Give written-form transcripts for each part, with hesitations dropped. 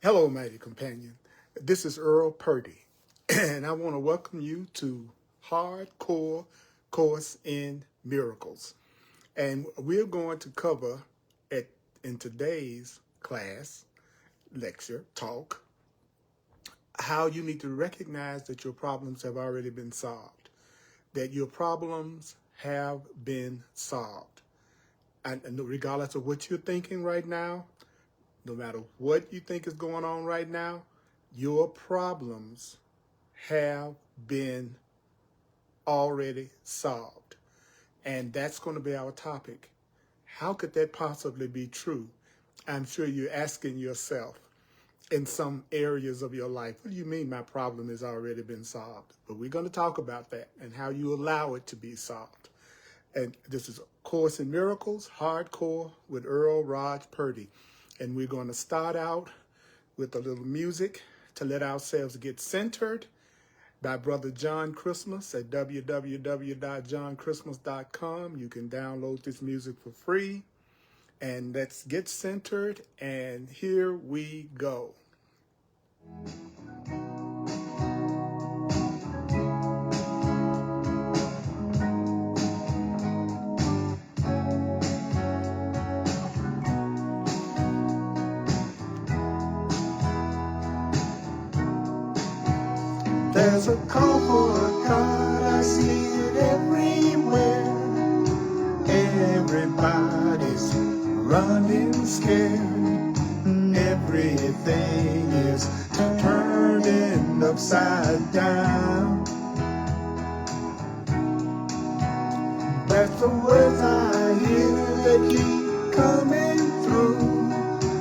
Hello, mighty companion. This is Earl Purdy, and I want to welcome you to Hardcore Course in Miracles. And we're going to cover in today's class, lecture, talk, how you need to recognize that your problems have already been solved, that your problems have been solved. And regardless of what you're thinking right now, no matter what you think is going on right now, your problems have been already solved. And that's going to be our topic. How could that possibly be true? I'm sure you're asking yourself in some areas of your life, what do you mean my problem has already been solved? But we're going to talk about that and how you allow it to be solved. And this is Course in Miracles, Hardcore with Earl Purdy. And we're going to start out with a little music to let ourselves get centered by Brother John Christmas at www.johnchristmas.com. You can download this music for free. And let's get centered. And here we go. There's a call for a God, I see it everywhere. Everybody's running scared. Everything is turning upside down. That's the words I hear that keep coming through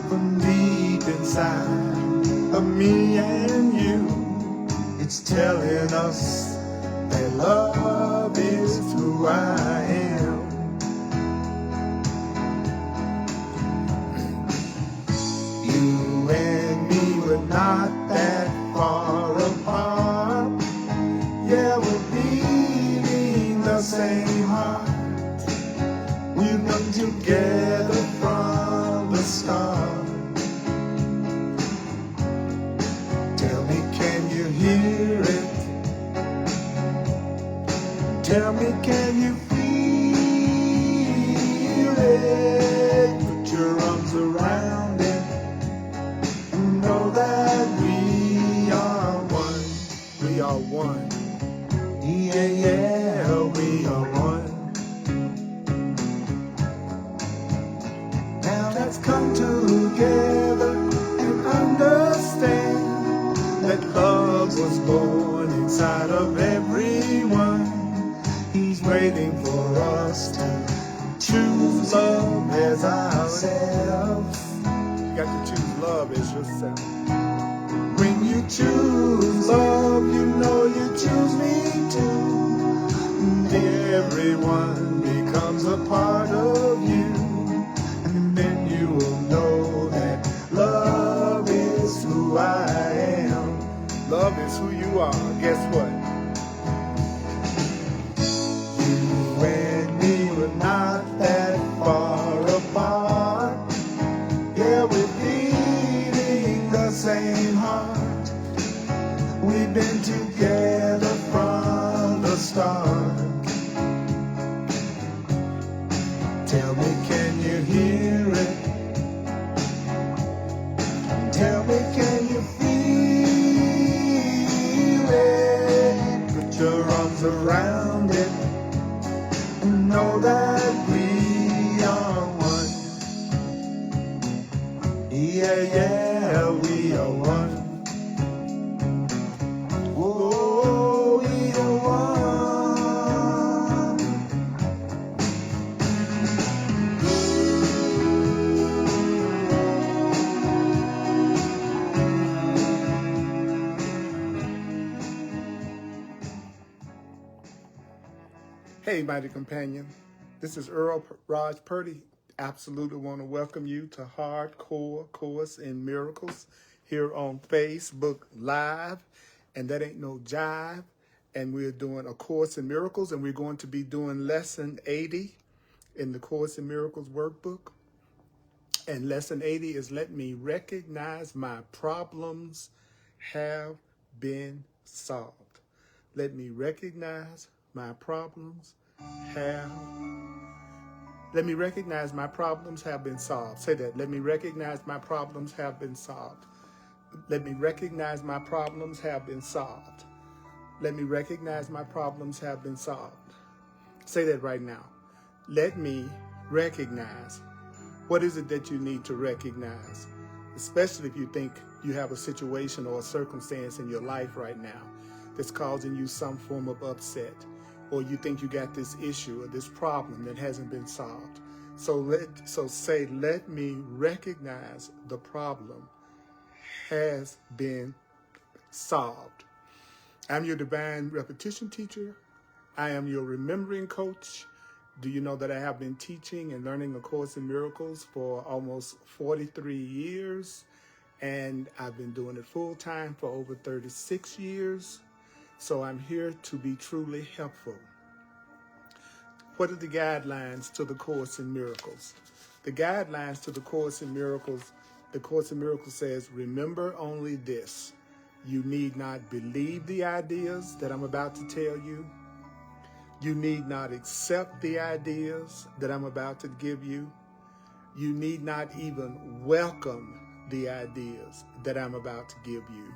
from deep inside of me and you. It's telling us that love is who I am. You and me were not that far apart. Yeah, we're beating the same heart. We've been together from the start. Tell me, can you hear it? Tell me, can you feel it? Put your arms around it and know that we are one. We are one. Yeah, yeah, we are one. Now let's come together and understand that love was born inside of everyone. He's waiting for us to choose love as ourselves. You got to choose love as yourself. When you choose love, you know you choose me too. And everyone becomes a part of you. And then you will know that love is who I am. Love is who you are. Guess what? You and me were not that far apart. Yeah, we're beating the same heart. We've been together from the start. Tell me, can you hear it? Tell me, can you feel it? Put your arms around it and know that we are one. Yeah, yeah, we are one. Oh, we are one. Hey, mighty companion. This is Earl Purdy. Absolutely want to welcome you to Hardcore Course in Miracles here on Facebook Live. And that ain't no jive. And we're doing a Course in Miracles, and we're going to be doing lesson 80 in the Course in Miracles workbook. And lesson 80 is let me recognize my problems have been solved. Let me recognize my problems have Let me recognize my problems have been solved. Say that. Let me recognize my problems have been solved. Let me recognize my problems have been solved. Let me recognize my problems have been solved. Say that right now. Let me recognize. What is it that you need to recognize? Especially if you think you have a situation or a circumstance in your life right now that's causing you some form of upset, or you think you got this issue or this problem that hasn't been solved. So say, let me recognize the problem has been solved. I'm your divine repetition teacher. I am your remembering coach. Do you know that I have been teaching and learning A Course in Miracles for almost 43 years? And I've been doing it full time for over 36 years. So I'm here to be truly helpful. What are the guidelines to the Course in Miracles? The guidelines to the Course in Miracles, the Course in Miracles says, remember only this. You need not believe the ideas that I'm about to tell you. You need not accept the ideas that I'm about to give you. You need not even welcome the ideas that I'm about to give you.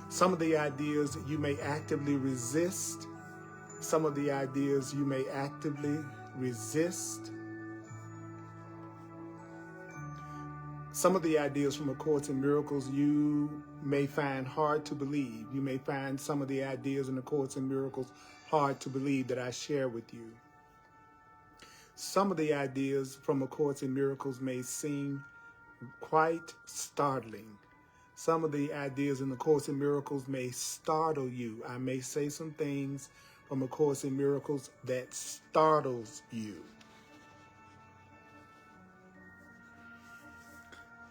Some of the ideas you may actively resist. Some of the ideas you may actively resist. Some of the ideas from A Course in Miracles you may find hard to believe. You may find some of the ideas in A Course in Miracles hard to believe that I share with you. Some of the ideas from A Course in Miracles may seem quite startling. Some of the ideas in A Course in Miracles may startle you. I may say some things from A Course in Miracles that startles you.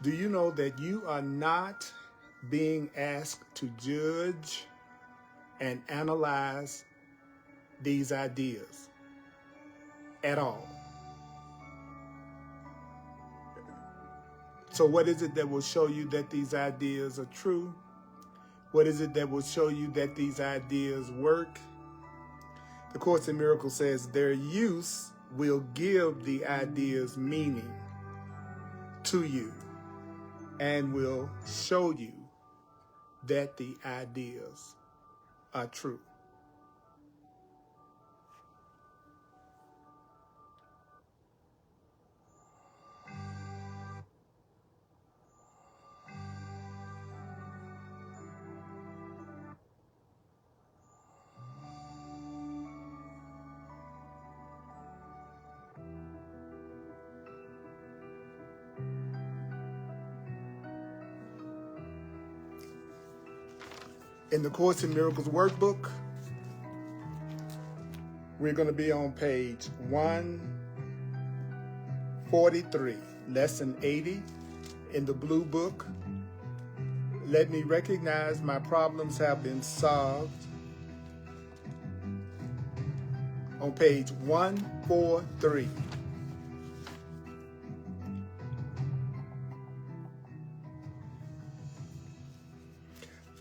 Do you know that you are not being asked to judge and analyze these ideas at all? So what is it that will show you that these ideas are true? What is it that will show you that these ideas work? The Course in Miracles says their use will give the ideas meaning to you and will show you that the ideas are true. In the Course in Miracles workbook, we're going to be on page 143, lesson 80 in the blue book. Let me recognize my problems have been solved. On page 143.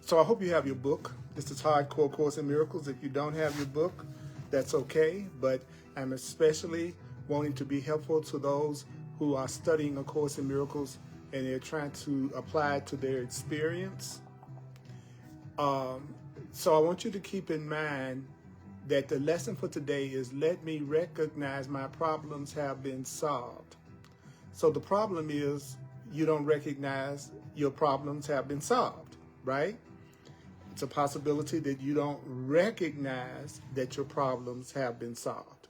So I hope you have your book. This is Hardcore Course in Miracles. If you don't have your book, that's okay. But I'm especially wanting to be helpful to those who are studying A Course in Miracles and they're trying to apply it to their experience. So I want you to keep in mind that the lesson for today is let me recognize my problems have been solved. So the problem is you don't recognize your problems have been solved, right? It's a possibility that you don't recognize that your problems have been solved.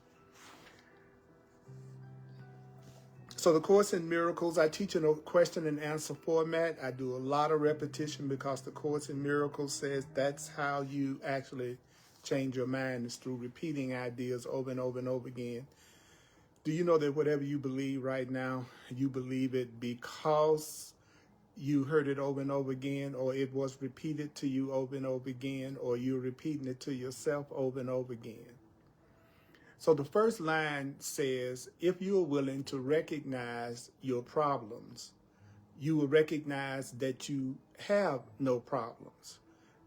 So the Course in Miracles, I teach in a question and answer format. I do a lot of repetition because the Course in Miracles says that's how you actually change your mind, is through repeating ideas over and over and over again. Do you know that whatever you believe right now, you believe it because you heard it over and over again, or it was repeated to you over and over again, or you're repeating it to yourself over and over again? So the first line says, if you are willing to recognize your problems, you will recognize that you have no problems.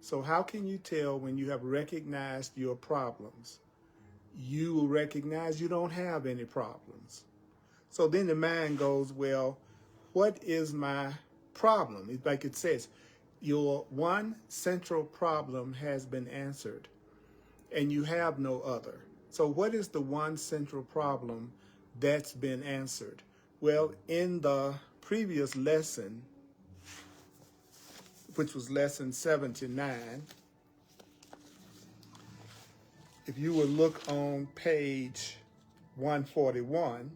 So how can you tell when you have recognized your problems? You will recognize you don't have any problems. So then the mind goes, well, what is my problem? It's like it says, your one central problem has been answered and you have no other. So what is the one central problem that's been answered? Well, in the previous lesson, which was lesson 79, if you would look on page 141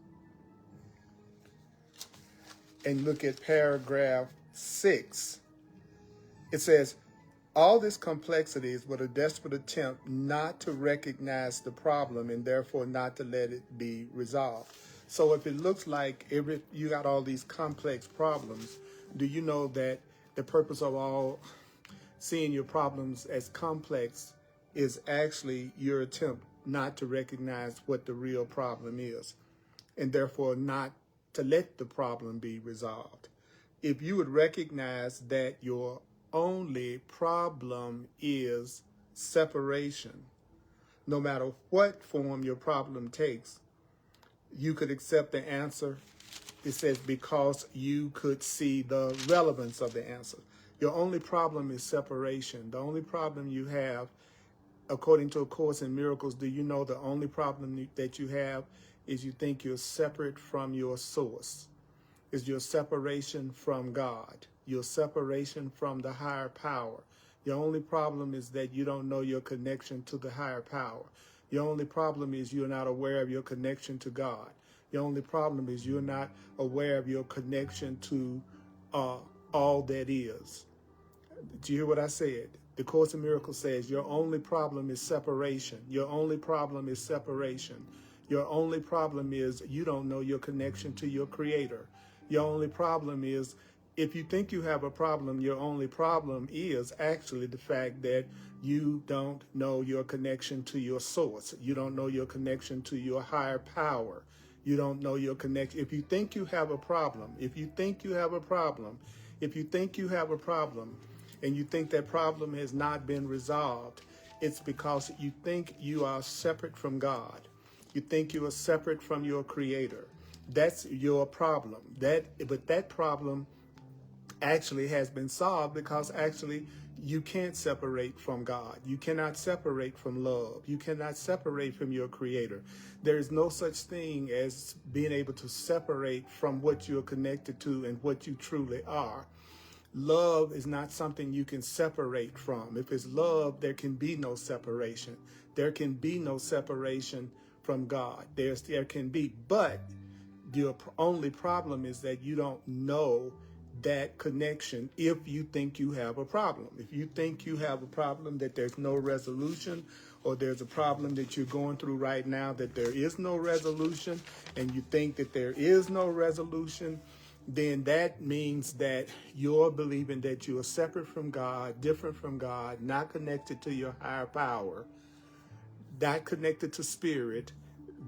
and look at paragraph 6, it says, all this complexity is but a desperate attempt not to recognize the problem and therefore not to let it be resolved. So if it looks like you got all these complex problems, do you know that the purpose of all seeing your problems as complex is actually your attempt not to recognize what the real problem is and therefore not to let the problem be resolved? If you would recognize that your only problem is separation, no matter what form your problem takes, you could accept the answer. It says because you could see the relevance of the answer. Your only problem is separation. The only problem you have, according to A Course in Miracles, do you know the only problem that you have is you think you're separate from your source? Is your separation from God, your separation from the higher power. Your only problem is that you don't know your connection to the higher power. Your only problem is you're not aware of your connection to God. Your only problem is you're not aware of your connection to all that is. Did you hear what I said? The Course in Miracles says your only problem is separation. Your only problem is separation. Your only problem is you don't know your connection to your Creator. Your only problem is, if you think you have a problem, your only problem is actually the fact that you don't know your connection to your source. You don't know your connection to your higher power. You don't know your connection. If you think you have a problem, if you think you have a problem, if you think you have a problem, and you think that problem has not been resolved, it's because you think you are separate from God. You think you are separate from your Creator. That's your problem. But that problem actually has been solved because actually you can't separate from God. You cannot separate from love. You cannot separate from your Creator. There is no such thing as being able to separate from what you're connected to and what you truly are. Love is not something you can separate from. If it's love, there can be no separation. There can be no separation from God. There can be, but your only problem is that you don't know that connection if you think you have a problem. If you think you have a problem that there's no resolution, or there's a problem that you're going through right now that there is no resolution, and you think that there is no resolution, then that means that you're believing that you are separate from God, different from God, not connected to your higher power, not connected to spirit.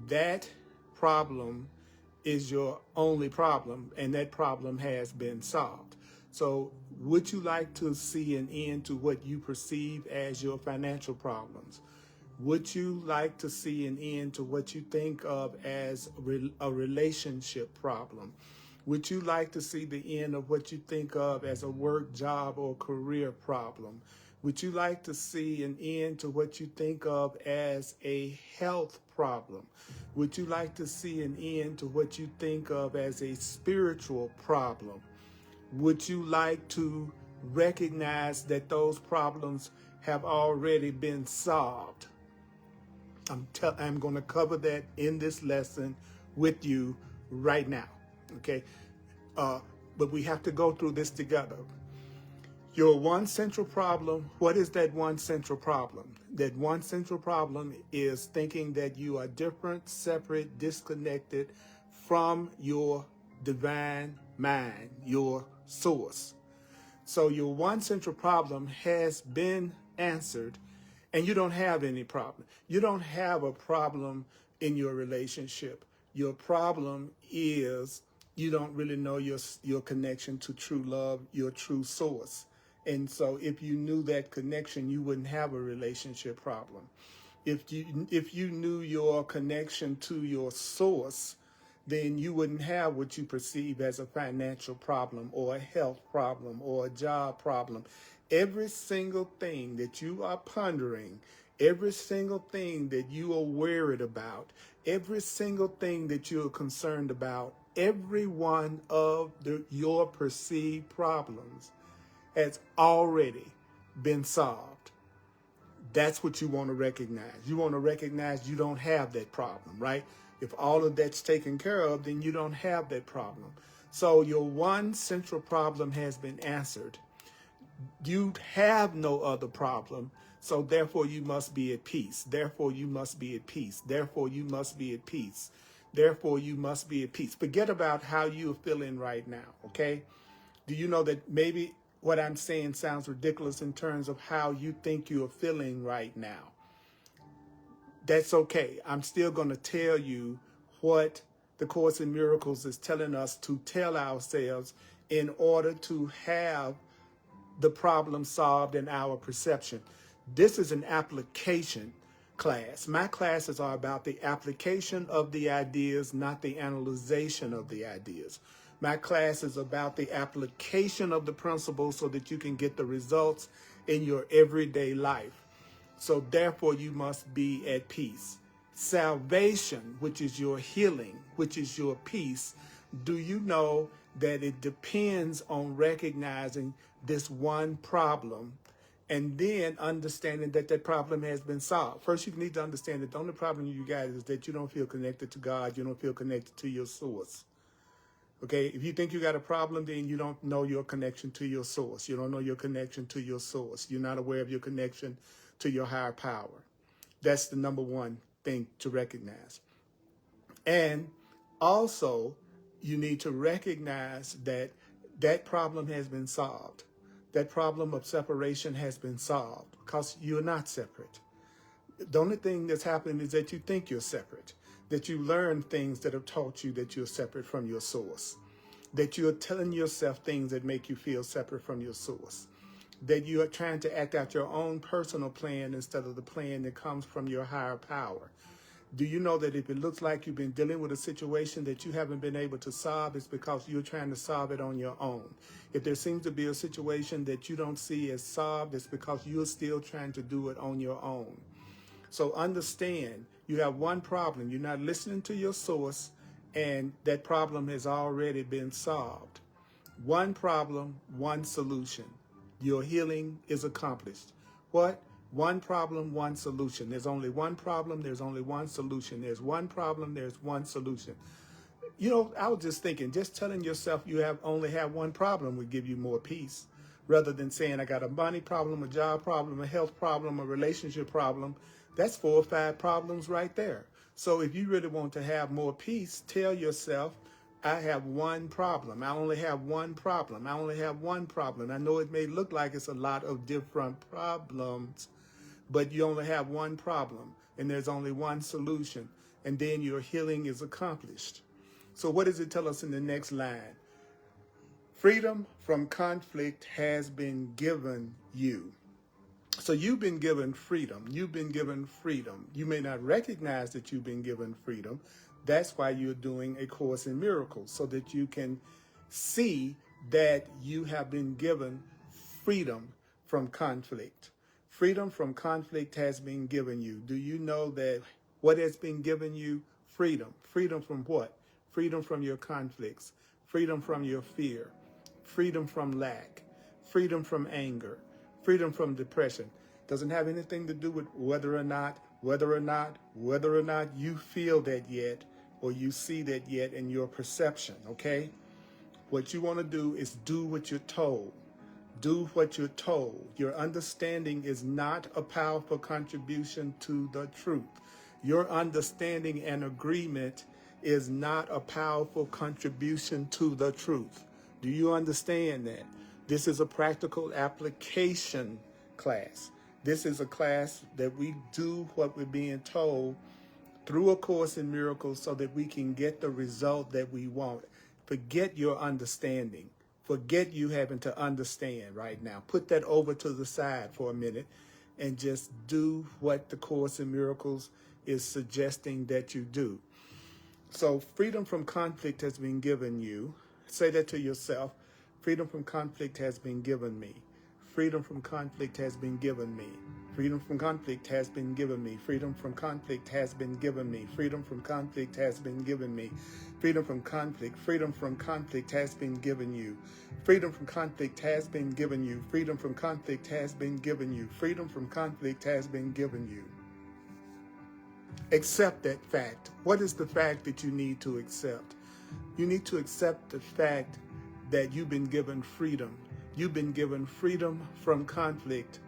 That problem is your only problem, and that problem has been solved. So would you like to see an end to what you perceive as your financial problems? Would you like to see an end to what you think of as a relationship problem? Would you like to see the end of what you think of as a work, job, or career problem? Would you like to see an end to what you think of as a health problem? Would you like to see an end to what you think of as a spiritual problem? Would you like to recognize that those problems have already been solved? I'm going to cover that in this lesson with you right now, okay? But we have to go through this together. Your one central problem, what is that one central problem? That one central problem is thinking that you are different, separate, disconnected from your divine mind, your source. So your one central problem has been answered, and you don't have any problem. You don't have a problem in your relationship. Your problem is you don't really know your connection to true love, your true source. And so if you knew that connection, you wouldn't have a relationship problem. If you knew your connection to your source, then you wouldn't have what you perceive as a financial problem or a health problem or a job problem. Every single thing that you are pondering, every single thing that you are worried about, every single thing that you are concerned about, every one of your perceived problems has already been solved. That's what you want to recognize. You want to recognize you don't have that problem, right? If all of that's taken care of, then you don't have that problem. So your one central problem has been answered. You have no other problem. So therefore you must be at peace. Therefore you must be at peace. Therefore you must be at peace. Therefore you must be at peace. Forget about how you're feeling right now, okay? Do you know that maybe what I'm saying sounds ridiculous in terms of how you think you're feeling right now? That's okay. I'm still going to tell you what the Course in Miracles is telling us to tell ourselves in order to have the problem solved in our perception. This is an application class. My classes are about the application of the ideas, not the analyzation of the ideas. My class is about the application of the principles so that you can get the results in your everyday life. So therefore you must be at peace. Salvation, which is your healing, which is your peace, do you know that it depends on recognizing this one problem and then understanding that that problem has been solved? First, you need to understand that the only problem you guys is that you don't feel connected to God. You don't feel connected to your source. Okay, if you think you got a problem, then you don't know your connection to your source. You don't know your connection to your source. You're not aware of your connection to your higher power. That's the number one thing to recognize. And also, you need to recognize that that problem has been solved. That problem of separation has been solved because you're not separate. The only thing that's happening is that you think you're separate, that you learn things that have taught you that you're separate from your source, that you're telling yourself things that make you feel separate from your source, that you are trying to act out your own personal plan instead of the plan that comes from your higher power. Do you know that if it looks like you've been dealing with a situation that you haven't been able to solve, it's because you're trying to solve it on your own? If there seems to be a situation that you don't see as solved, it's because you're still trying to do it on your own. So understand, you have one problem. You're not listening to your source, and that problem has already been solved. One problem, one solution. Your healing is accomplished. What? One problem, one solution. There's only one problem, there's only one solution. There's one problem, there's one solution. You know, I was just thinking, just telling yourself you only have one problem would give you more peace, rather than saying I got a money problem, a job problem, a health problem, a relationship problem. That's 4 or 5 problems right there. So if you really want to have more peace, tell yourself, I have one problem. I only have one problem. I only have one problem. I know it may look like it's a lot of different problems, but you only have one problem, and there's only one solution, and then your healing is accomplished. So what does it tell us in the next line? Freedom from conflict has been given you. So you've been given freedom. You've been given freedom. You may not recognize that you've been given freedom. That's why you're doing A Course in Miracles, so that you can see that you have been given freedom from conflict. Freedom from conflict has been given you. Do you know that what has been given you? Freedom. Freedom from what? Freedom from your conflicts. Freedom from your fear. Freedom from lack. Freedom from anger. Freedom from depression. Doesn't have anything to do with whether or not you feel that yet or you see that yet in your perception, okay? What you want to do is do what you're told. Do what you're told. Your understanding is not a powerful contribution to the truth. Your understanding and agreement is not a powerful contribution to the truth. Do you understand that? This is a practical application class. This is a class that we do what we're being told through A Course in Miracles so that we can get the result that we want. Forget your understanding. Forget you having to understand right now. Put that over to the side for a minute and just do what the Course in Miracles is suggesting that you do. So freedom from conflict has been given you. Say that to yourself. Freedom from conflict has been given me. Freedom from conflict has been given me. Freedom from conflict has been given me. Freedom from conflict has been given me. Freedom from conflict has been given me. Freedom from conflict. Freedom from conflict has been given you. Freedom from conflict has been given you. Freedom from conflict has been given you. Freedom from conflict has been given you. Accept that fact. What is the fact that you need to accept? You need to accept the fact that you've been given freedom. You've been given freedom from conflict.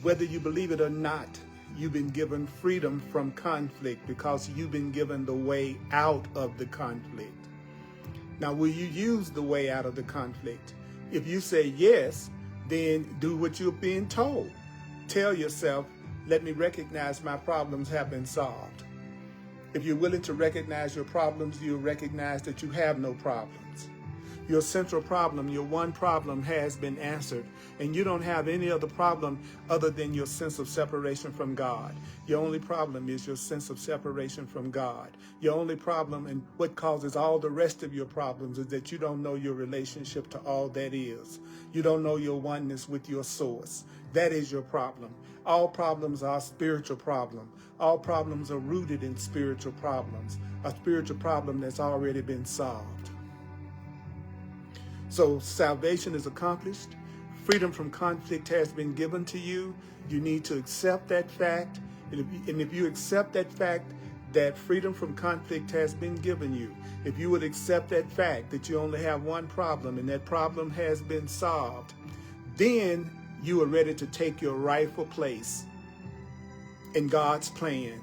Whether you believe it or not, you've been given freedom from conflict because you've been given the way out of the conflict. Now, will you use the way out of the conflict? If you say yes, then do what you're being told. Tell yourself, let me recognize my problems have been solved. If you're willing to recognize your problems, you'll recognize that you have no problems. Your central problem, your one problem has been answered, and you don't have any other problem other than your sense of separation from God. Your only problem is your sense of separation from God. Your only problem, and what causes all the rest of your problems, is that you don't know your relationship to all that is. You don't know your oneness with your source. That is your problem. All problems are spiritual problems. All problems are rooted in spiritual problems, a spiritual problem that's already been solved. So salvation is accomplished. Freedom from conflict has been given to you. You need to accept that fact. And if you accept that fact, that freedom from conflict has been given you, if you would accept that fact that you only have one problem and that problem has been solved, then you are ready to take your rightful place in God's plan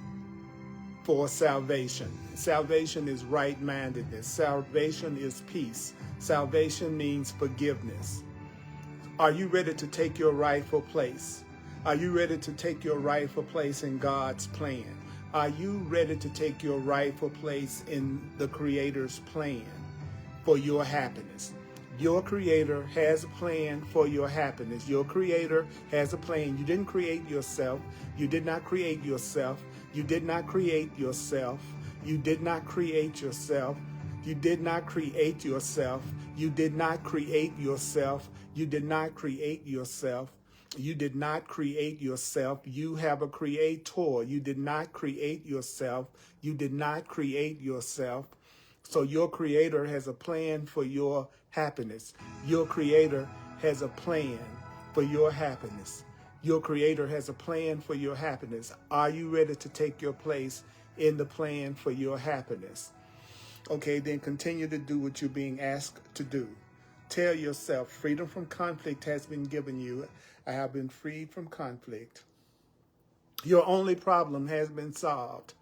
for salvation. Salvation is right-mindedness. Salvation is peace. Salvation means forgiveness. Are you ready to take your rightful place? Are you ready to take your rightful place in God's plan? Are you ready to take your rightful place in the Creator's plan for your happiness? Your Creator has a plan for your happiness. Your Creator has a plan. You didn't create yourself. You did not create yourself. You did not create yourself. You did not create yourself. You did not create yourself. You did not create yourself. You did not create yourself. You did not create yourself. You have a creator. You did not create yourself. You did not create yourself. So your Creator has a plan for your happiness. Your Creator has a plan for your happiness. Your Creator has a plan for your happiness. Are you ready to take your place in the plan for your happiness? Okay, then continue to do what you're being asked to do. Tell yourself, freedom from conflict has been given you. I have been freed from conflict. Your only problem has been solved.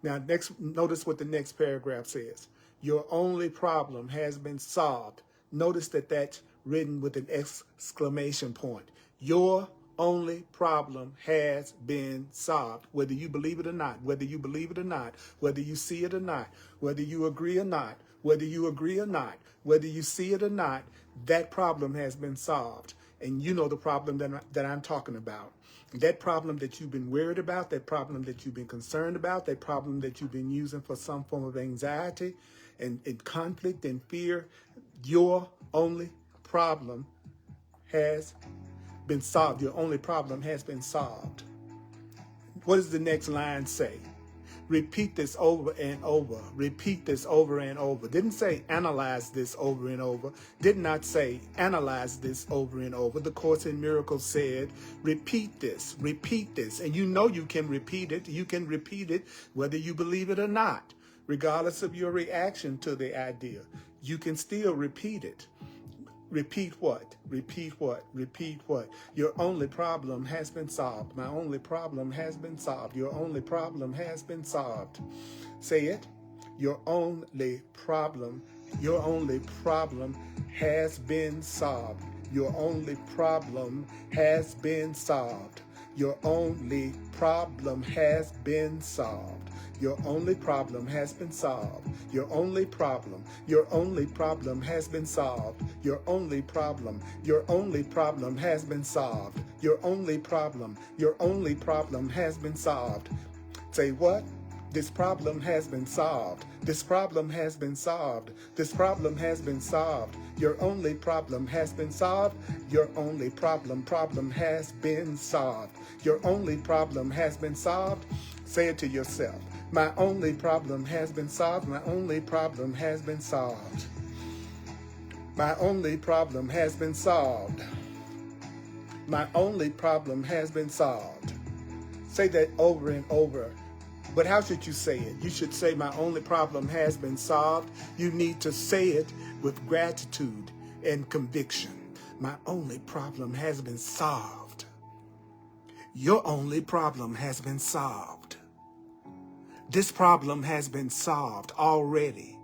Now, notice what the next paragraph says. Your only problem has been solved. Notice that that's written with an exclamation point. Your only problem has been solved. Whether you believe it or not, whether you believe it or not, whether you see it or not, whether you agree or not, whether you agree or not, whether you see it or not, that problem has been solved. And you know the problem that I'm talking about. That problem that you've been worried about, that problem that you've been concerned about, that problem that you've been using for some form of anxiety and conflict and fear, your only problem has been solved. Your only problem has been solved. What does the next line say? Repeat this over and over. Repeat this over and over. Didn't say analyze this over and over. Did not say analyze this over and over. The Course in Miracles said, repeat this, and you know you can repeat it. You can repeat it whether you believe it or not, regardless of your reaction to the idea. You can still repeat it. Repeat what? Repeat what? Repeat what? Your only problem has been solved. My only problem has been solved. Your only problem has been solved. Say it. Your only problem has been solved. Your only problem has been solved. Your only problem has been solved. Your only problem has been solved. Your only problem has been solved. Your only problem has been solved. Your only problem has been solved. Say what? This problem has been solved. This problem has been solved. This problem has been solved. Your only problem has been solved. Your only problem has been solved. Your only problem has been solved. Say it to yourself. My only problem has been solved. My only problem has been solved. My only problem has been solved. My only problem has been solved. Say that over and over. But how should you say it? You should say, my only problem has been solved. You need to say it with gratitude and conviction. My only problem has been solved. Your only problem has been solved. This problem has been solved already.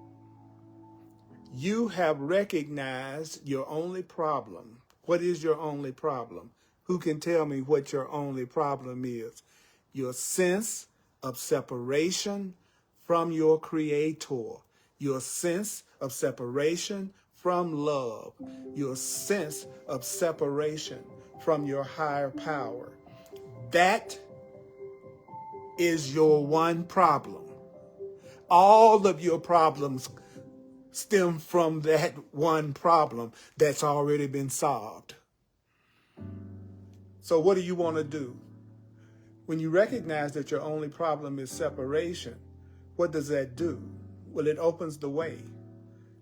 You have recognized your only problem. What is your only problem? Who can tell me what your only problem is? Your sense of separation from your Creator. Your sense of separation from love. Your sense of separation from your higher power. That is your one problem. All of your problems stem from that one problem that's already been solved. So what do you want to do? When you recognize that your only problem is separation, what does that do? Well, it opens the way.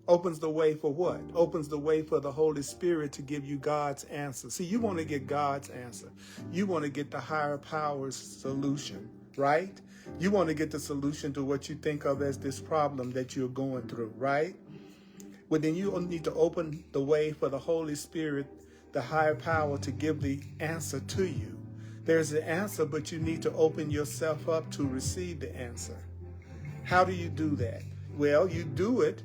Opens the way for what? Opens the way for the Holy Spirit to give you God's answer. See, you want to get God's answer. You want to get the higher power's solution, right? You want to get the solution to what you think of as this problem that you're going through, right? Well, then you need to open the way for the Holy Spirit, the higher power, to give the answer to you. There's the answer, but you need to open yourself up to receive the answer. How do you do that? Well, you do it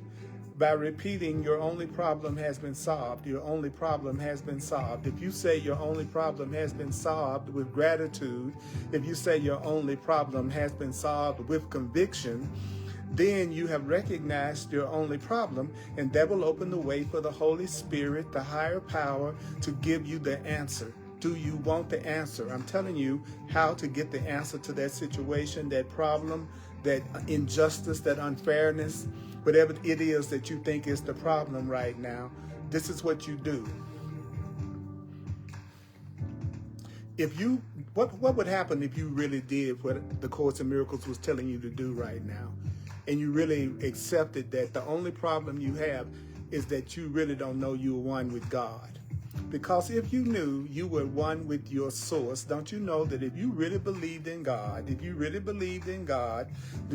by repeating, your only problem has been solved. Your only problem has been solved. If you say your only problem has been solved with gratitude, if you say your only problem has been solved with conviction, then you have recognized your only problem, and that will open the way for the Holy Spirit, the higher power, to give you the answer. Do you want the answer? I'm telling you how to get the answer to that situation, that problem, that injustice, that unfairness, whatever it is that you think is the problem right now. This is what you do. What would happen if you really did what the Course in Miracles was telling you to do right now, and you really accepted that the only problem you have is that you really don't know you are one with God? Because if you knew you were one with your source, don't you know that if you really believed in God, do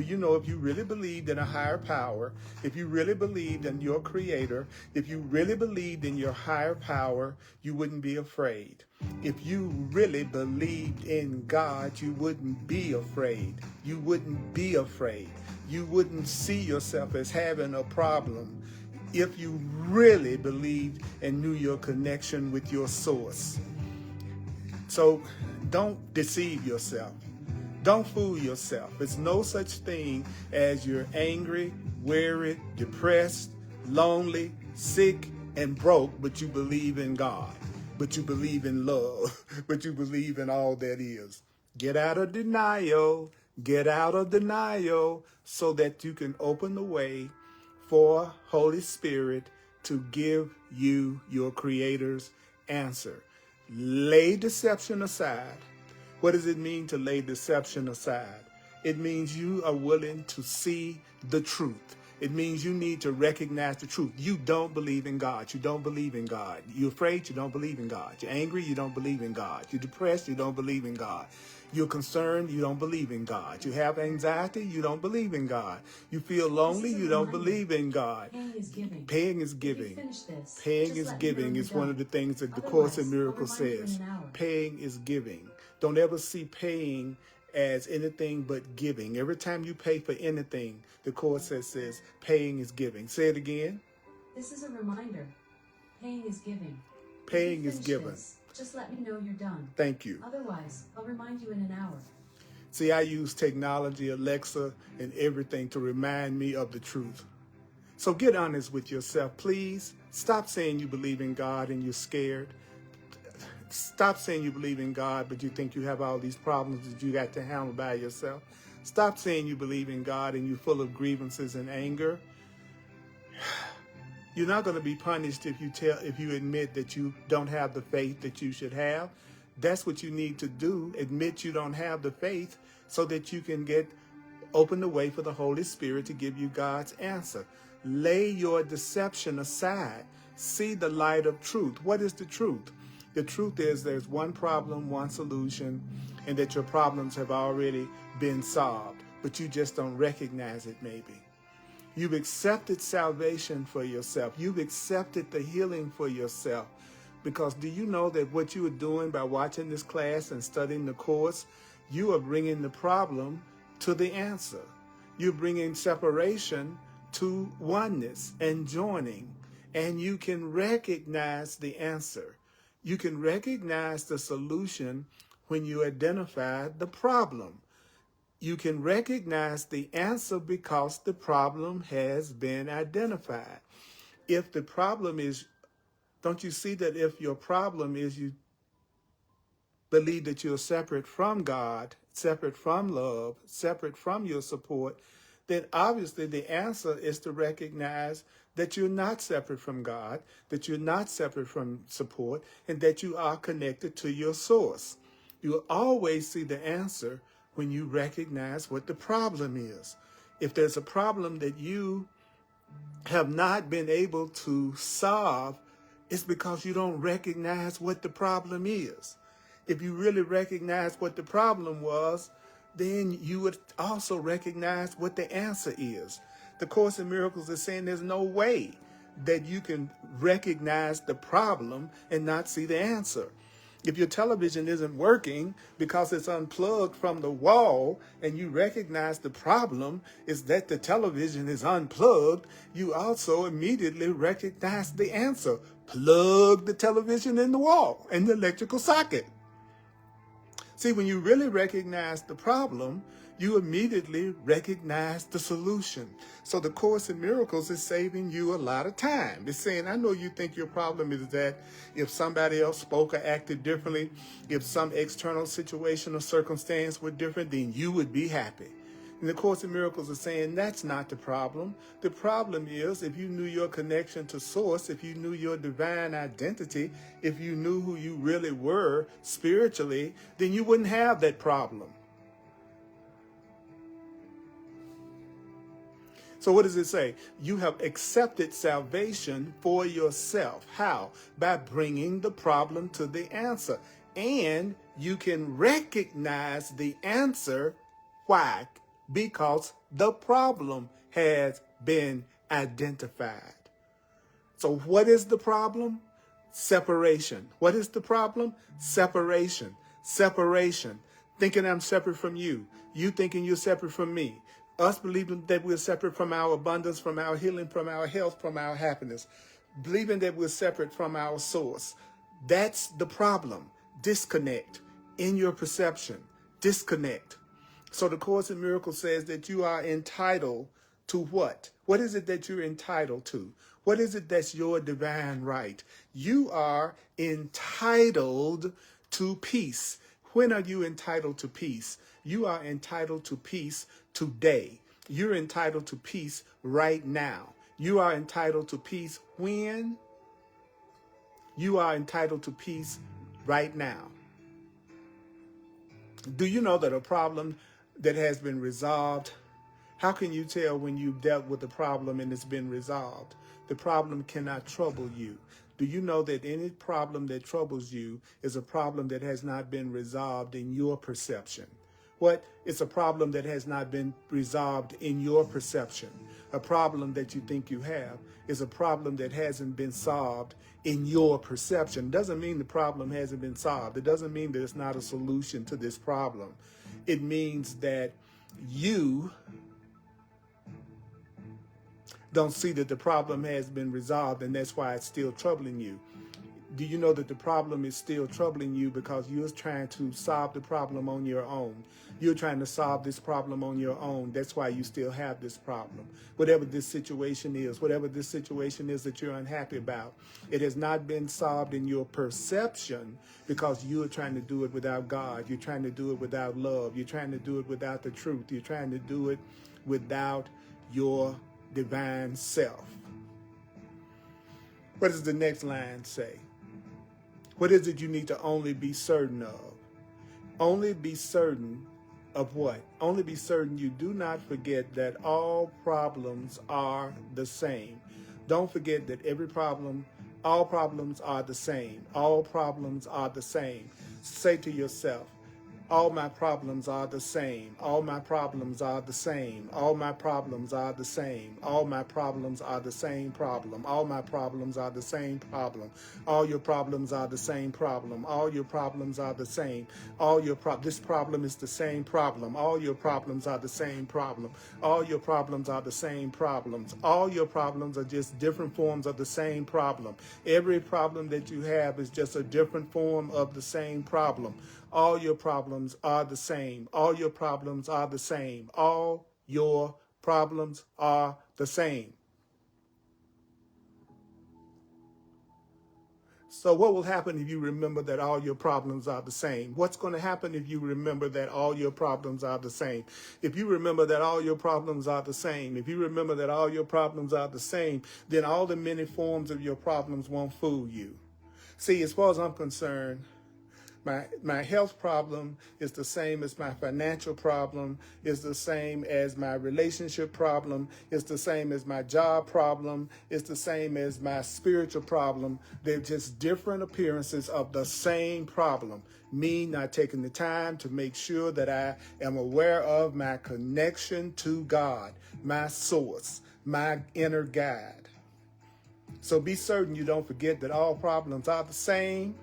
you know if you really believed in a higher power, if you really believed in your Creator, if you really believed in your higher power, you wouldn't be afraid. If you really believed in God, you wouldn't be afraid. You wouldn't be afraid. You wouldn't see yourself as having a problem. If you really believed and knew your connection with your source. So don't deceive yourself. Don't fool yourself. There's no such thing as you're angry, weary, depressed, lonely, sick, and broke, but you believe in God, but you believe in love, but you believe in all that is. Get out of denial. Get out of denial so that you can open the way for Holy Spirit to give you your Creator's answer. Lay deception aside. What does it mean to lay deception aside? It means you are willing to see the truth. It means you need to recognize the truth. You don't believe in God. You don't believe in God. You're afraid. You don't believe in God. You're angry. You don't believe in God. You're depressed. You don't believe in God. You're concerned. You don't believe in God. You have anxiety. You don't believe in God. You feel lonely. You don't believe in God. Paying is giving. Paying is giving. Paying is giving is one of the things that the Course in Miracles says. Paying is giving. Don't ever see paying as anything but giving. Every time you pay for anything, the Course says paying is giving. Say it again. This is a reminder. Paying is giving. Paying is given. Just let me know you're done. Thank you. Otherwise, I'll remind you in an hour. See, I use technology, Alexa, and everything to remind me of the truth. So get honest with yourself, please. Stop saying you believe in God and you're scared. Stop saying you believe in God, but you think you have all these problems that you got to handle by yourself. Stop saying you believe in God and you're full of grievances and anger. You're not going to be punished if you admit that you don't have the faith that you should have. That's what you need to do. Admit you don't have the faith so that you can open the way for the Holy Spirit to give you God's answer. Lay your deception aside. See the light of truth. What is the truth? The truth is there's one problem, one solution, and that your problems have already been solved, but you just don't recognize it maybe. You've accepted salvation for yourself. You've accepted the healing for yourself. Because do you know that what you are doing by watching this class and studying the course, you are bringing the problem to the answer. You're bringing separation to oneness and joining. And you can recognize the answer. You can recognize the solution when you identify the problem. You can recognize the answer because the problem has been identified. If the problem is, don't you see that if your problem is you believe that you're separate from God, separate from love, separate from your support, then obviously the answer is to recognize that you're not separate from God, that you're not separate from support, and that you are connected to your source. You'll always see the answer when you recognize what the problem is. If there's a problem that you have not been able to solve, it's because you don't recognize what the problem is. If you really recognize what the problem was, then you would also recognize what the answer is. The Course in Miracles is saying there's no way that you can recognize the problem and not see the answer. If your television isn't working because it's unplugged from the wall and you recognize the problem is that the television is unplugged, you also immediately recognize the answer. Plug the television in the wall, in the electrical socket. See, when you really recognize the problem, you immediately recognize the solution. So the Course in Miracles is saving you a lot of time. It's saying, I know you think your problem is that if somebody else spoke or acted differently, if some external situation or circumstance were different, then you would be happy. And the Course in Miracles is saying that's not the problem. The problem is if you knew your connection to Source, if you knew your divine identity, if you knew who you really were spiritually, then you wouldn't have that problem. So what does it say? You have accepted salvation for yourself. How? By bringing the problem to the answer. And you can recognize the answer. Why? Because the problem has been identified. So what is the problem? Separation. What is the problem? Separation. Separation. Thinking I'm separate from you. You thinking you're separate from me. Us believing that we're separate from our abundance, from our healing, from our health, from our happiness. Believing that we're separate from our source. That's the problem. Disconnect in your perception. Disconnect. So the Course in Miracles says that you are entitled to what? What is it that you're entitled to? What is it that's your divine right? You are entitled to peace. When are you entitled to peace? You are entitled to peace today. You're entitled to peace right now. You are entitled to peace when? You are entitled to peace right now. Do you know that a problem that has been resolved, how can you tell when you've dealt with a problem and it's been resolved? The problem cannot trouble you. Do you know that any problem that troubles you is a problem that has not been resolved in your perception? What? It's a problem that has not been resolved in your perception. A problem that you think you have is a problem that hasn't been solved in your perception. Doesn't mean the problem hasn't been solved. It doesn't mean that it's not a solution to this problem. It means that you don't see that the problem has been resolved, and that's why it's still troubling you. Do you know that the problem is still troubling you because you're trying to solve the problem on your own? You're trying to solve this problem on your own. That's why you still have this problem. Whatever this situation is that you're unhappy about, it has not been solved in your perception because you're trying to do it without God. You're trying to do it without love. You're trying to do it without the truth. You're trying to do it without your divine self. What does the next line say? What is it you need to only be certain of? Only be certain of what? Only be certain you do not forget that all problems are the same. Don't forget that all problems are the same. All problems are the same. Say to yourself, all my problems are the same. All my problems are the same. All my problems are the same. All my problems are the same problem. All my problems are the same problem. All your problems are the same problem. All your problems are the same. This problem is the same problem. All your problems are the same problem. All your problems are the same problems. All your problems are just different forms of the same problem. Every problem that you have is just a different form of the same problem. All your problems are the same. All your problems are the same. All your problems are the same. So what will happen if you remember that all your problems are the same? What's going to happen if you remember that all your problems are the same? If you remember that all your problems are the same, if you remember that all your problems are the same, then all the many forms of your problems won't fool you. See, as far as I'm concerned, my health problem is the same as my financial problem, is the same as my relationship problem, is the same as my job problem, is the same as my spiritual problem. They're just different appearances of the same problem. Me not taking the time to make sure that I am aware of my connection to God, my source, my inner guide. So be certain you don't forget that all problems are the same.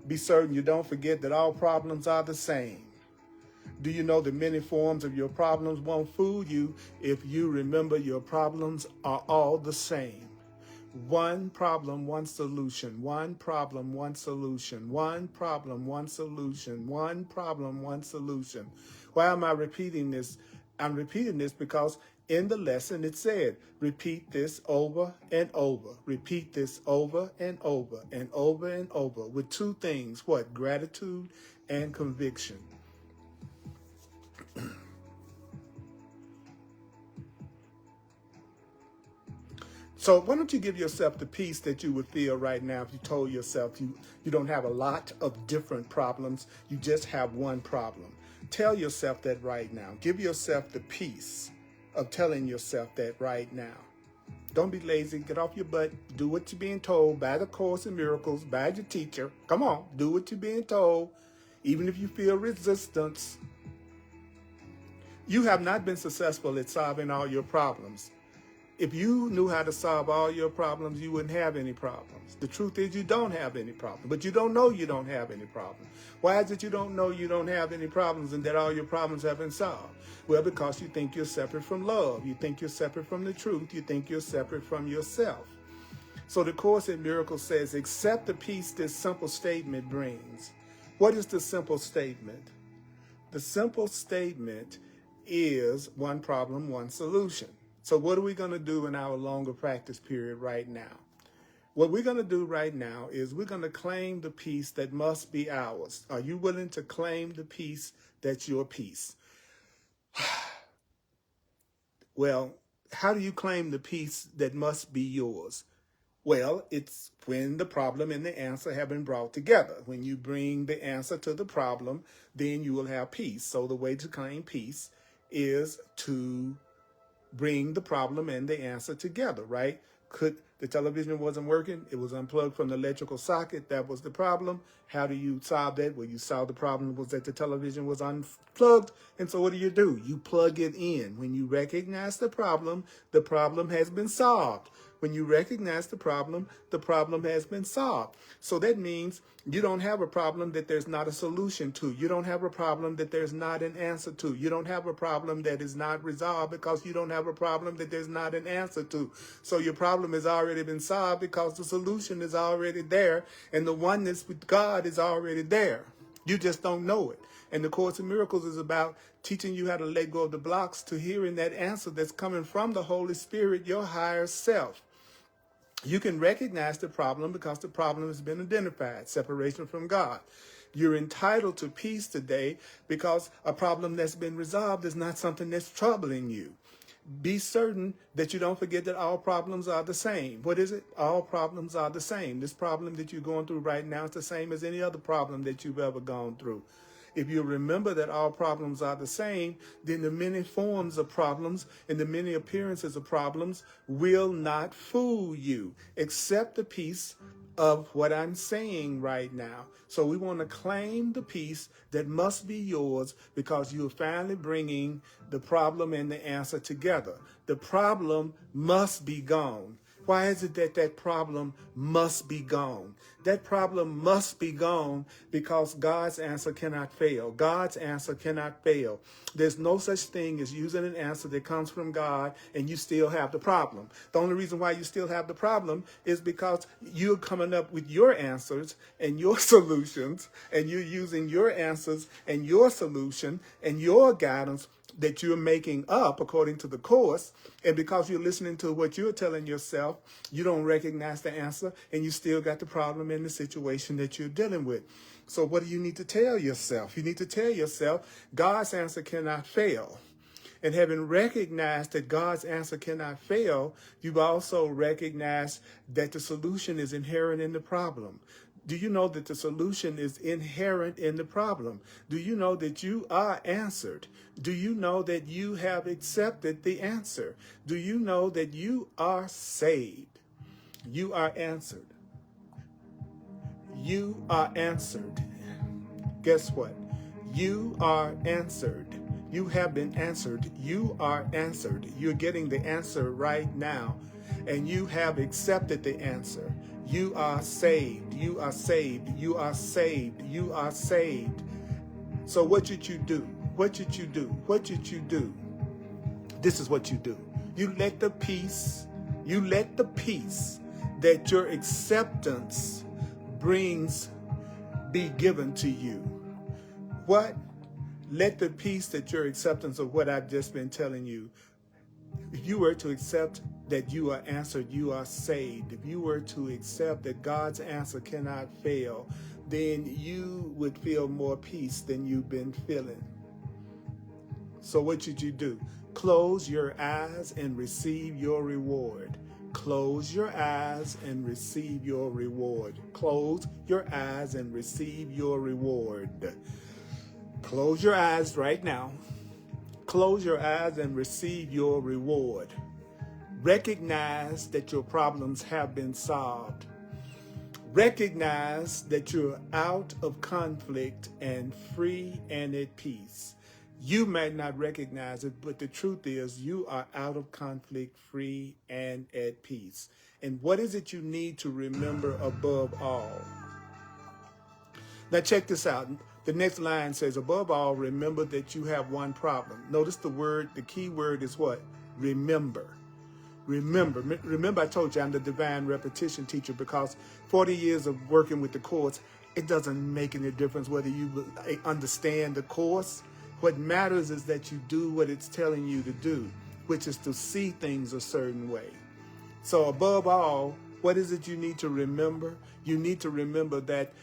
Be certain you don't forget that all problems are the same. Do you know that many forms of your problems won't fool you if you remember your problems are all the same? One problem, one solution. One problem, one solution. One problem, one solution. One problem, one solution. Why am I repeating this? I'm repeating this because in the lesson it said, repeat this over and over. Repeat this over and over and over and over with two things. What? Gratitude and conviction. So why don't you give yourself the peace that you would feel right now if you told yourself you don't have a lot of different problems, you just have one problem. Tell yourself that right now. Give yourself the peace of telling yourself that right now. Don't be lazy. Get off your butt. Do what you're being told by the Course in Miracles, by your teacher. Come on, do what you're being told, even if you feel resistance. You have not been successful at solving all your problems. If you knew how to solve all your problems, you wouldn't have any problems. The truth is you don't have any problems, but you don't know you don't have any problems. Why is it you don't know you don't have any problems and that all your problems have been solved? Well, because you think you're separate from love. You think you're separate from the truth. You think you're separate from yourself. So the Course in Miracles says, accept the peace this simple statement brings. What is the simple statement? The simple statement is one problem, one solution. So what are we going to do in our longer practice period right now? What we're going to do right now is we're going to claim the peace that must be ours. Are you willing to claim the peace that's your peace? Well, how do you claim the peace that must be yours? Well, it's when the problem and the answer have been brought together. When you bring the answer to the problem, then you will have peace. So the way to claim peace is to bring the problem and the answer together, right? The television wasn't working. It was unplugged from the electrical socket. That was the problem. How do you solve that? Well, you solve the problem was that the television was unplugged. And so what do? You plug it in. When you recognize the problem has been solved. When you recognize the problem has been solved. So that means you don't have a problem that there's not a solution to. You don't have a problem that there's not an answer to. You don't have a problem that is not resolved because you don't have a problem that there's not an answer to. So your problem is already already been solved because the solution is already there, and the oneness with God is already there. You just don't know it. And the Course in Miracles is about teaching you how to let go of the blocks to hearing that answer that's coming from the Holy Spirit, your higher self. You can recognize the problem because the problem has been identified, separation from God. You're entitled to peace today because a problem that's been resolved is not something that's troubling you. Be certain that you don't forget that all problems are the same. What is it? All problems are the same. This problem that you're going through right now is the same as any other problem that you've ever gone through. If you remember that all problems are the same, then the many forms of problems and the many appearances of problems will not fool you. Accept the peace of what I'm saying right now. So we want to claim the peace that must be yours because you're finally bringing the problem and the answer together. The problem must be gone. Why is it that that problem must be gone? That problem must be gone because God's answer cannot fail. God's answer cannot fail. There's no such thing as using an answer that comes from God and you still have the problem. The only reason why you still have the problem is because you're coming up with your answers and your solutions, and you're using your answers and your solution and your guidance that you're making up according to the Course, and because you're listening to what you're telling yourself, you don't recognize the answer, and you still got the problem in the situation that you're dealing with. So what do you need to tell yourself? You need to tell yourself God's answer cannot fail. And having recognized that God's answer cannot fail, you've also recognized that the solution is inherent in the problem. Do you know that the solution is inherent in the problem? Do you know that you are answered? Do you know that you have accepted the answer? Do you know that you are saved? You are answered. You are answered. Guess what? You are answered. You have been answered. You are answered. You're getting the answer right now, and you have accepted the answer. You are saved. You are saved. You are saved. You are saved. So what should you do? What should you do? What should you do? This is what you do. You let the peace that your acceptance brings be given to you. What? Let the peace that your acceptance of what I've just been telling you, if you were to accept that you are answered, you are saved. If you were to accept that God's answer cannot fail, then you would feel more peace than you've been feeling. So what should you do? Close your eyes and receive your reward. Close your eyes and receive your reward. Close your eyes and receive your reward. Close your eyes right now. Close your eyes and receive your reward. Recognize that your problems have been solved. Recognize that you're out of conflict and free and at peace. You might not recognize it, but the truth is you are out of conflict, free, and at peace. And what is it you need to remember above all? Now check this out. The next line says, above all, remember that you have one problem. Notice the key word is what? Remember. Remember, I told you I'm the divine repetition teacher because 40 years of working with the Course, it doesn't make any difference whether you understand the Course. What matters is that you do what it's telling you to do, which is to see things a certain way. So above all, what is it you need to remember? You need to remember that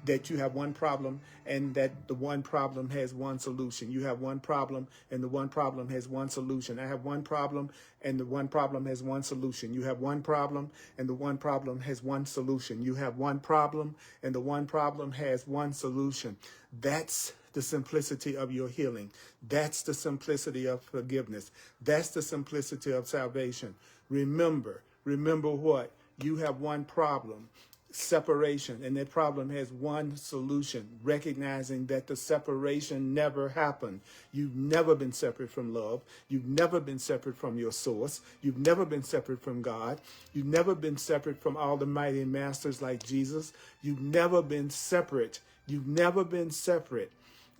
that you have one problem and that the one problem has one solution. You have one problem and the one problem has one solution. I have one problem and the one problem has one solution. You have one problem and the one problem has one solution. You have one problem and the one problem has one solution. That's the simplicity of your healing. That's the simplicity of forgiveness. That's the simplicity of salvation. Remember what? You have one problem. Separation, and that problem has one solution, recognizing that the separation never happened. You've never been separate from love. You've never been separate from your source. You've never been separate from God. You've never been separate from all the mighty masters like Jesus. You've never been separate. You've never been separate.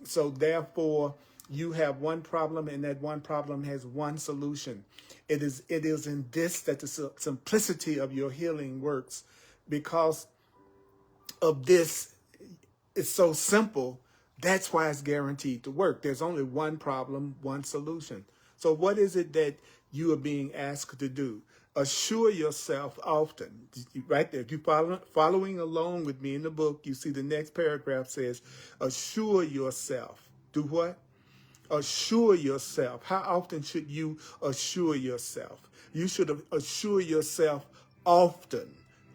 So therefore, You have one problem, and that one problem has one solution. It is in this that the simplicity of your healing works. Because of this, it's so simple. That's why it's guaranteed to work. There's only one problem, one solution. So what is it that you are being asked to do? Assure yourself often. Right there, if you're following along with me in the book, you see the next paragraph says, assure yourself. Do what? Assure yourself. How often should you assure yourself? You should assure yourself often.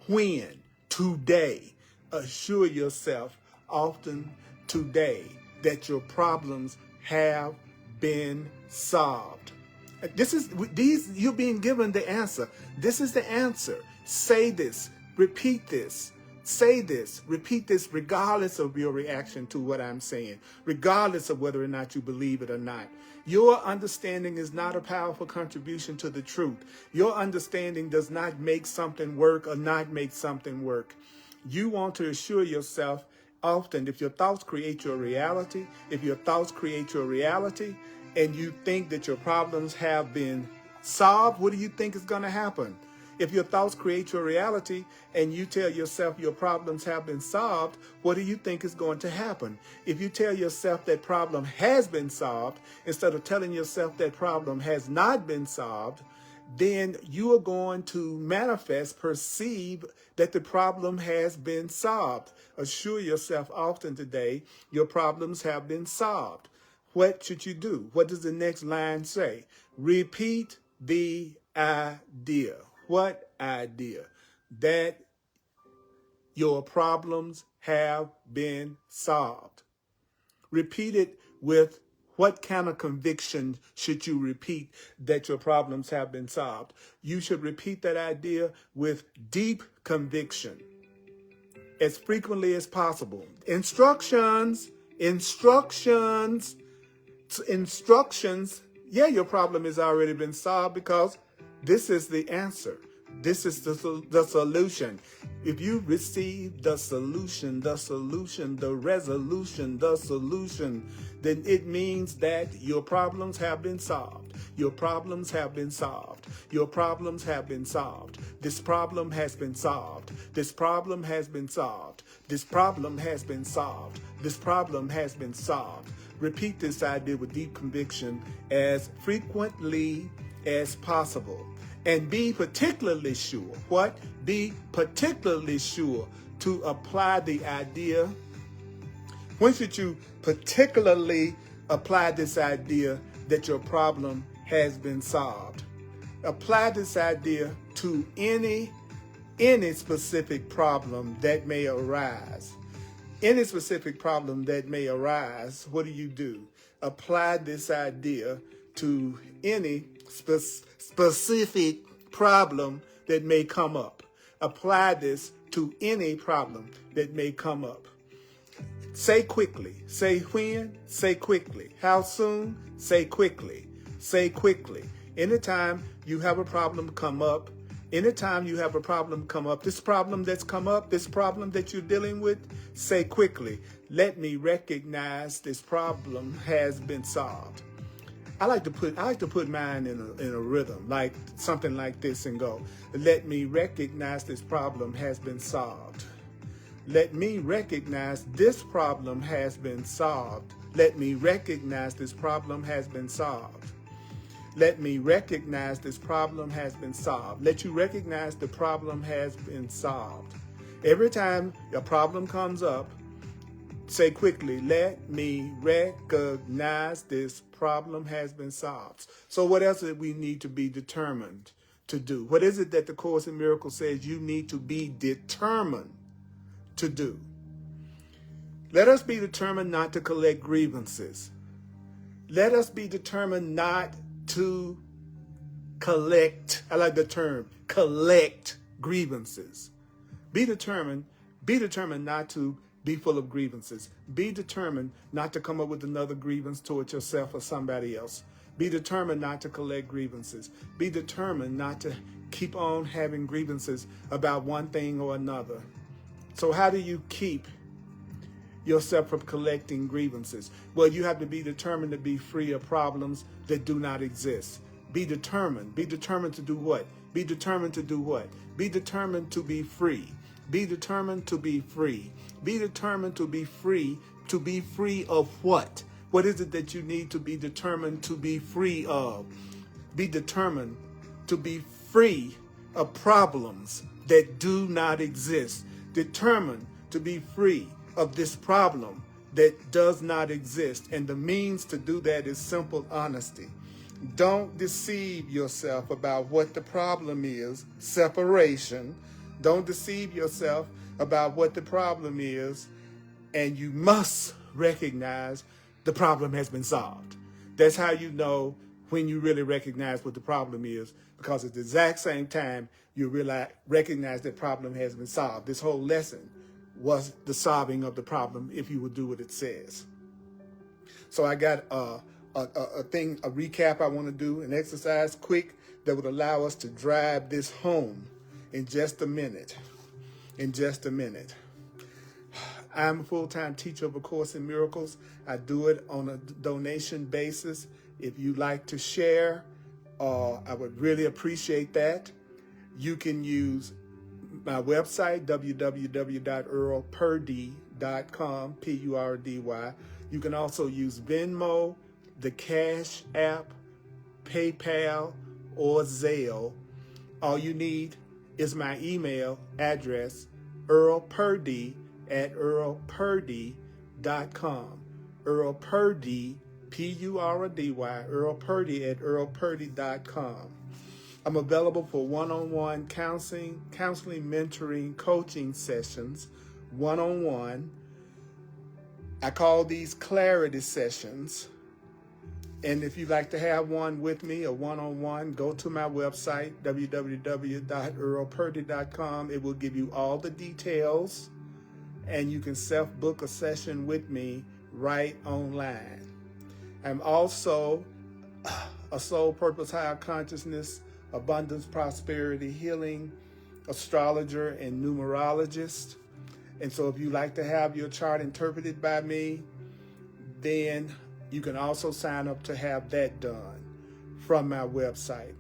When? Today. Assure yourself often today that your problems have been solved. You're being given the answer. This is the answer. Say this, repeat this. Say this, repeat this, regardless of your reaction to what I'm saying, regardless of whether or not you believe it or not. Your understanding is not a powerful contribution to the truth. Your understanding does not make something work or not make something work. You want to assure yourself often, if your thoughts create your reality, and you think that your problems have been solved, what do you think is going to happen? If your thoughts create your reality and you tell yourself your problems have been solved, what do you think is going to happen? If you tell yourself that problem has been solved, instead of telling yourself that problem has not been solved, then you are going to perceive that the problem has been solved. Assure yourself often today, your problems have been solved. What should you do? What does the next line say? Repeat the idea. What idea? That your problems have been solved. Repeat it with what kind of conviction should you repeat that your problems have been solved? You should repeat that idea with deep conviction as frequently as possible. Instructions. Yeah, your problem has already been solved because this is the answer. This is the solution. If you receive the solution, the resolution, then it means that your problems have been solved. Your problems have been solved. Your problems have been solved. This problem has been solved. This problem has been solved. This problem has been solved. This problem has been solved. Repeat this idea with deep conviction as frequently as possible. And be particularly sure. What? Be particularly sure to apply the idea. When should you particularly apply this idea that your problem has been solved? Apply this idea to any specific problem that may arise. Any specific problem that may arise, what do? Apply this idea to any specific problem that may come up. Apply this to any problem that may come up. Say quickly. Say when. Say quickly. How soon? Say quickly. Say quickly. Anytime you have a problem come up, this problem that's come up, this problem that you're dealing with, say quickly, let me recognize this problem has been solved. I like to put mine in a rhythm, like something like this, and go, let me recognize this problem has been solved. Let me recognize this problem has been solved. Let me recognize this problem has been solved. Let me recognize this problem has been solved. Let you recognize the problem has been solved. Every time a problem comes up, say quickly, let me recognize this problem has been solved. So what else do we need to be determined to do? What is it that the Course in Miracles says you need to be determined to do? Let us be determined not to collect grievances. Let us be determined not to collect, I like the term, collect grievances. Be determined not to be full of grievances. Be determined not to come up with another grievance towards yourself or somebody else. Be determined not to collect grievances. Be determined not to keep on having grievances about one thing or another. So how do you keep yourself from collecting grievances? Well, you have to be determined to be free of problems that do not exist. Be determined. Be determined to do what? Be determined to do what? Be determined to be free. Be determined to be free. Be determined to be free. To be free of what? What is it that you need to be determined to be free of? Be determined to be free of problems that do not exist. Determined to be free of this problem that does not exist. And the means to do that is simple honesty. Don't deceive yourself about what the problem is, separation. Don't deceive yourself about what the problem is, and you must recognize the problem has been solved. That's how you know when you really recognize what the problem is, because at the exact same time you recognize that problem has been solved. This whole lesson was the solving of the problem if you would do what it says. So I got a recap I want to do, an exercise quick that would allow us to drive this home in just a minute. I'm a full-time teacher of A Course in Miracles. I do it on a donation basis. If you'd like to share, I would really appreciate that. You can use my website, www.earlpurdy.com, P-U-R-D-Y. You can also use Venmo, the Cash App, PayPal, or Zelle. All you need is my email address, earlpurdy@earlpurdy.com. Earl Purdy, P-U-R-D-Y, earlpurdy@earlpurdy.com. I'm available for one-on-one counseling, mentoring, coaching sessions, one-on-one. I call these clarity sessions. And if you'd like to have one with me, a one-on-one, go to my website, www.earlpurdy.com. It will give you all the details, and you can self-book a session with me right online. I'm also a soul purpose, higher consciousness, abundance, prosperity, healing astrologer and numerologist. And so if you like to have your chart interpreted by me, then you can also sign up to have that done from my website.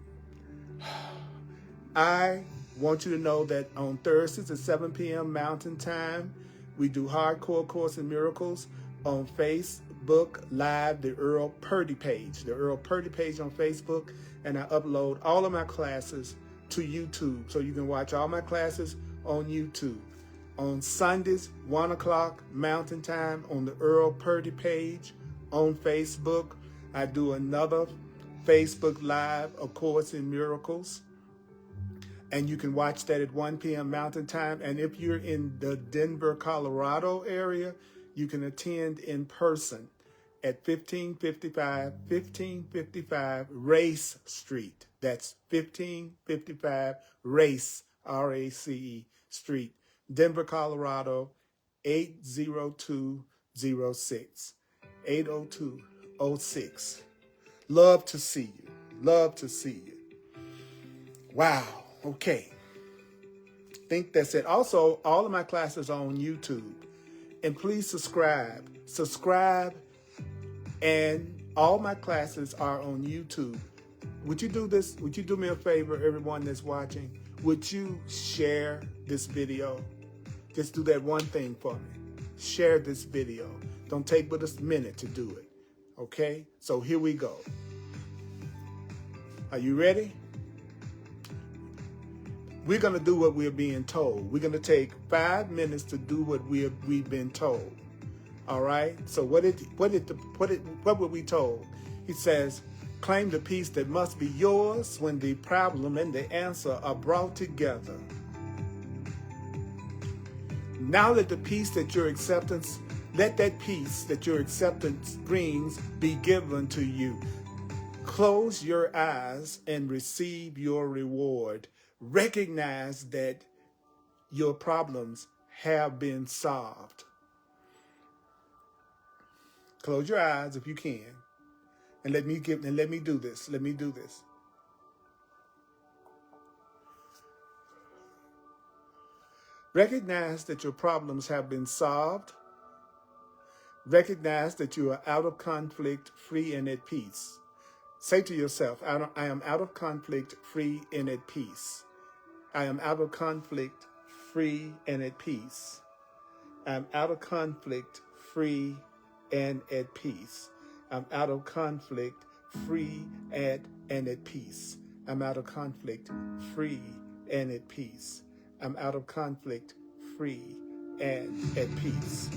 I want you to know that on Thursdays at 7 p.m. Mountain Time, we do Hardcore Course in Miracles on Facebook Live, the Earl Purdy page on Facebook, and I upload all of my classes to YouTube, so you can watch all my classes on YouTube. On Sundays, 1 o'clock Mountain Time on the Earl Purdy page on Facebook, I do another Facebook Live, A Course in Miracles. And you can watch that at 1 p.m. Mountain Time. And if you're in the Denver, Colorado area, you can attend in person at 1555 Race Street. That's 1555 Race, R-A-C-E Street, Denver, Colorado, 80206. 80206. Love to see you. Love to see you. Wow. Okay. Think that's it. Also, all of my classes are on YouTube. And please subscribe. And all my classes are on YouTube. Would you do this? Would you do me a favor, everyone that's watching? Would you share this video? Just do that one thing for me. Share this video. Don't take but a minute to do it. Okay? So here we go. Are you ready? We're going to do what we're being told. We're going to take 5 minutes to do what we've been told. All right? So what were we told? He says, claim the peace that must be yours when the problem and the answer are brought together. Now let the peace that your acceptance brings be given to you. Close your eyes and receive your reward. Recognize that your problems have been solved. Close your eyes if you can. And let me do this. Let me do this. Recognize that your problems have been solved. Recognize that you are out of conflict, free and at peace. Say to yourself, I am out of conflict, free and at peace. I am out of conflict, free and at peace. I'm out of conflict, free and at peace. I'm out of conflict, free and at peace. I'm out of conflict, free and at peace. I'm out of conflict, free and at peace.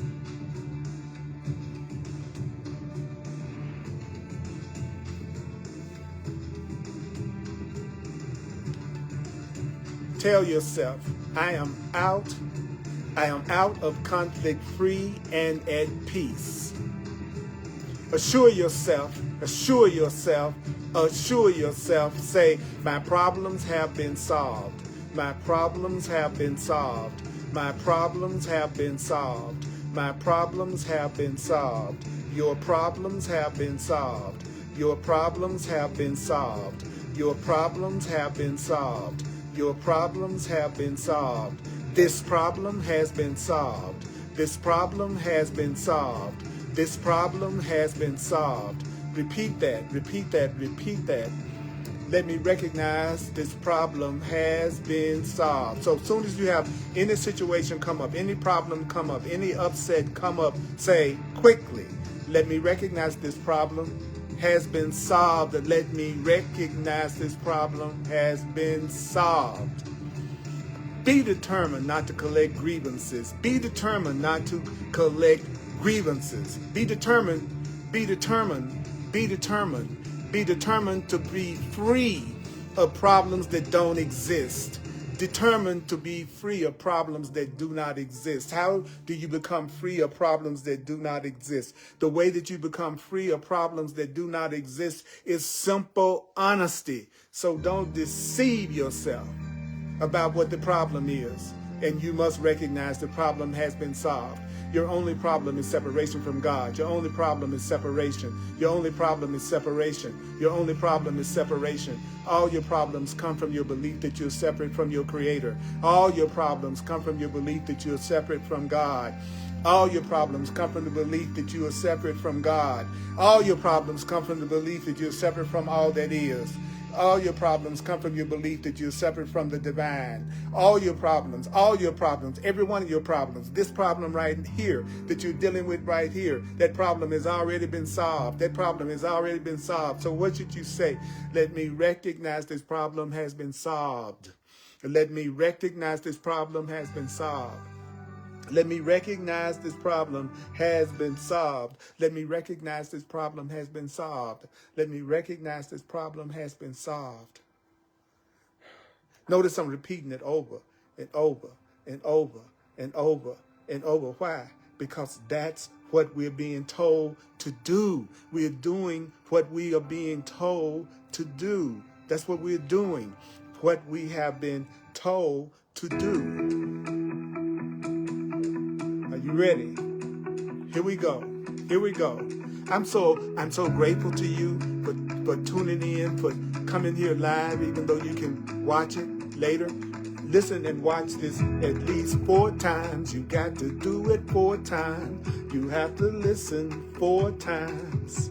Tell yourself, I am out of conflict, free and at peace. Assure yourself, say, my problems have been solved. My problems have been solved. My problems have been solved. My problems have been solved. Your problems have been solved. Your problems have been solved. Your problems have been solved. Your problems have been solved. This problem has been solved. This problem has been solved. This problem has been solved. Repeat that, repeat that, repeat that. Let me recognize this problem has been solved. So as soon as you have any situation come up, any problem come up, any upset come up, say quickly, let me recognize this problem has been solved. Let me recognize this problem has been solved. Be determined not to collect grievances. Be determined not to collect grievances. Be determined to be free of problems that don't exist. Determined to be free of problems that do not exist. How do you become free of problems that do not exist? The way that you become free of problems that do not exist is simple honesty. So don't deceive yourself about what the problem is. And you must recognize the problem has been solved. Your only problem is separation from God. Your only problem is separation. Your only problem is separation. Your only problem is separation. All your problems come from your belief that you're separate from your Creator. All your problems come from your belief that you're separate from God. All your problems come from the belief that you are separate from God. All your problems come from the belief that you're separate from all that is. All your problems come from your belief that you're separate from the divine. All your problems, every one of your problems, this problem right here that you're dealing with right here, that problem has already been solved. That problem has already been solved. So what should you say? Let me recognize this problem has been solved. Let me recognize this problem has been solved. Let me recognize this problem has been solved. Let me recognize this problem has been solved. Let me recognize this problem has been solved. Notice I'm repeating it over and over and over and over and over. Why? Because that's what we're being told to do. We're doing what we are being told to do. That's what we're doing. What we have been told to do. Are you ready? Here we go. Here we go. I'm so grateful to you for tuning in, for coming here live, even though you can watch it later. Listen and watch this at least 4 times. You got to do it 4 times. You have to listen 4 times.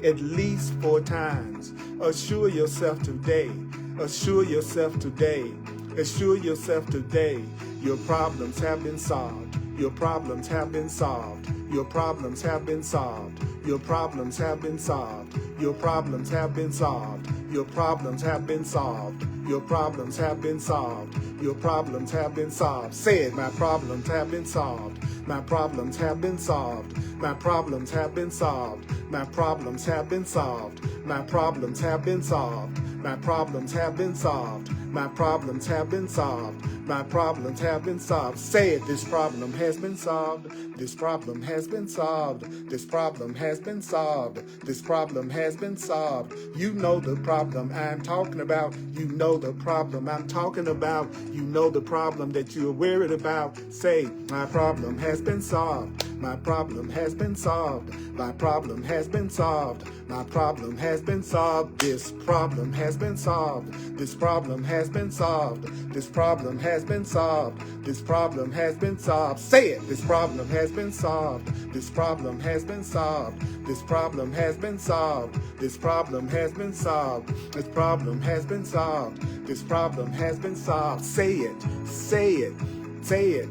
At least 4 times. Assure yourself today. Assure yourself today. Assure yourself today. Your problems have been solved. Your problems have been solved. Your problems have been solved. Your problems have been solved. Your problems have been solved. Your problems have been solved. Your problems have been solved. Your problems have been solved. Say it, my problems have been solved. My problems have been solved. My problems have been solved. My problems have been solved. My problems have been solved. My problems have been solved. My problems have been solved. My problems have been solved. Say it, this problem has been solved. This problem has been solved. This problem has been solved. This problem has been solved. You know the problem I'm talking about. You know the problem I'm talking about. You know the problem that you're worried about. Say, my problem has been solved. My problem has been solved. My problem has been solved. My problem has been solved. This problem has been solved. This problem has been solved. This problem has been solved. This problem has been solved. Say it. This problem has been solved. This problem has been solved. This problem has been solved. This problem has been solved. This problem has been solved. This problem has been solved. Say it. Say it. Say it.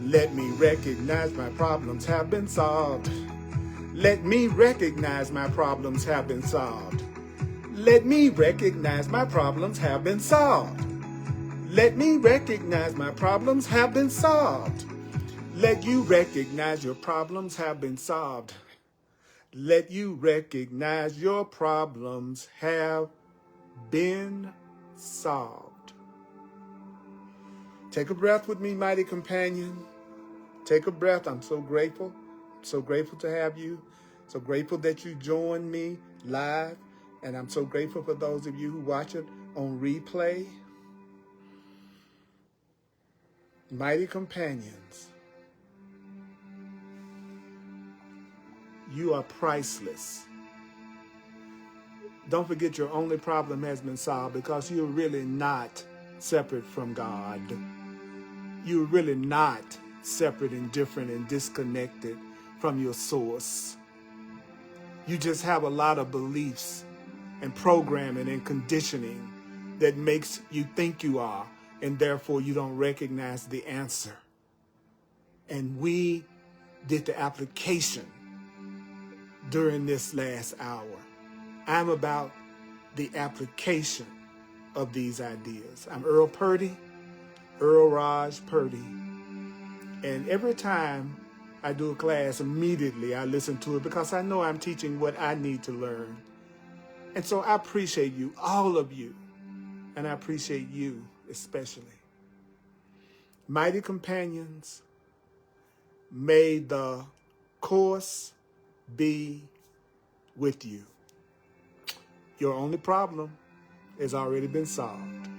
Let me recognize my problems have been solved. Let me recognize my problems have been solved. Let me recognize my problems have been solved. Let me recognize my problems have been solved. Let you recognize your problems have been solved. Let you recognize your problems have been solved. Take a breath with me, mighty companion. Take a breath. I'm so grateful. So grateful to have you. So grateful that you joined me live. And I'm so grateful for those of you who watch it on replay. Mighty companions, you are priceless. Don't forget your only problem has been solved, because you're really not separate from God. You're really not separate and different and disconnected from your source. You just have a lot of beliefs and programming and conditioning that makes you think you are, and therefore you don't recognize the answer. And we did the application during this last hour. I'm about the application of these ideas. I'm Earl Purdy, Earl Raj Purdy. And every time I do a class, immediately I listen to it, because I know I'm teaching what I need to learn. And so I appreciate you, all of you, and I appreciate you especially. Mighty companions, may the course be with you. Your only problem has already been solved.